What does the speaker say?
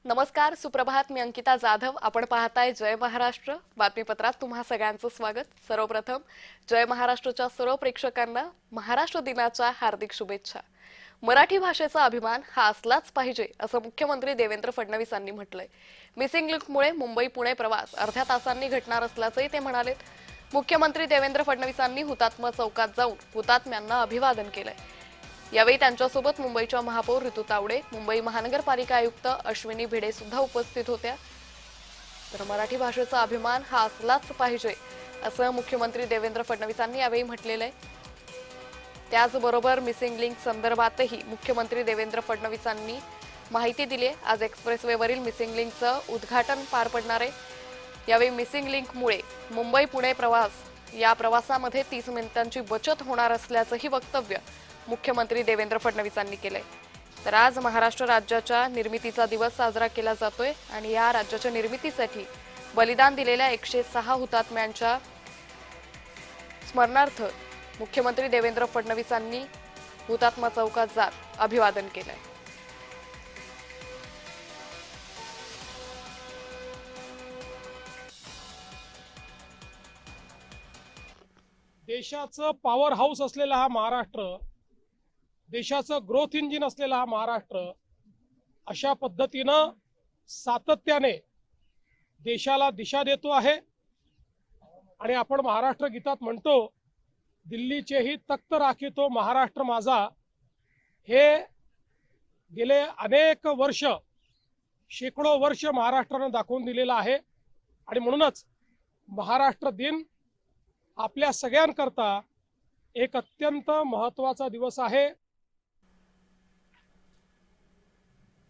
नमस्कार, सुप्रभात. मी अंकिता जाधव. आपण पाहताय जय महाराष्ट्र बातमीपत्रात तुम्हा सगळ्यांचं स्वागत. सर्वप्रथम जय महाराष्ट्रच्या सर्व प्रेक्षकांना महाराष्ट्र दिनाच्या हार्दिक शुभेच्छा. मराठी भाषेचा अभिमान हा असलाच पाहिजे असं मुख्यमंत्री देवेंद्र फडणवीस यांनी म्हटलंय. मिसिंग लिंकमुळे मुंबई पुणे प्रवास अर्ध्या तासांनी घडणार असल्याचंही ते म्हणालेत. मुख्यमंत्री देवेंद्र फडणवीसांनी हुतात्मा चौकात जाऊन हुतात्म्यांना अभिवादन केलंय. यावेळी त्यांच्यासोबत मुंबईच्या महापौर ऋतू तावडे, मुंबई महानगरपालिका आयुक्त अश्विनी भिडे सुद्धा उपस्थित होत्या. तर मराठी भाषेचा अभिमान हा असलाच पाहिजे असं मुख्यमंत्री देवेंद्र फडणवीसांनी यावेळी म्हटलेलं आहे. त्याचबरोबर मिसिंग लिंक संदर्भातही मुख्यमंत्री देवेंद्र फडणवीसांनी माहिती दिली आहे. आज एक्सप्रेसवेवरील मिसिंग लिंकचं उद्घाटन पार पडणार आहे. यावेळी मिसिंग लिंकमुळे मुंबई पुणे प्रवास या प्रवासामध्ये 30 मिनिटांची बचत होणार असल्याचंही वक्तव्य मुख्यमंत्री देवेंद्र फडणवीसांनी केलंय. तर आज महाराष्ट्र राज्याच्या निर्मितीचा दिवस साजरा केला जातोय आणि या राज्याच्या निर्मितीसाठी बलिदान दिलेल्या 106 हुतात्म्यांच्या स्मरणार्थ मुख्यमंत्री देवेंद्र फडणवीसांनी हुतात्मा चौकात जात अभिवादन केलंय. देशाचं पॉवर हाऊस असलेला हा महाराष्ट्र, देशाचं ग्रोथ इंजिन असलेला हा महाराष्ट्र अशा पद्धतीनं सातत्याने देशाला दिशा देतो आहे. आणि आपण महाराष्ट्र गीतात म्हणतो, दिल्लीचेही तख्त राखितो महाराष्ट्र माझा. हे गेले अनेक वर्ष, शेकडो वर्ष महाराष्ट्रानं दाखवून दिलेलं आहे. आणि म्हणूनच महाराष्ट्र दिन आपल्या सगळ्यांकरता एक अत्यंत महत्त्वाचा दिवस आहे.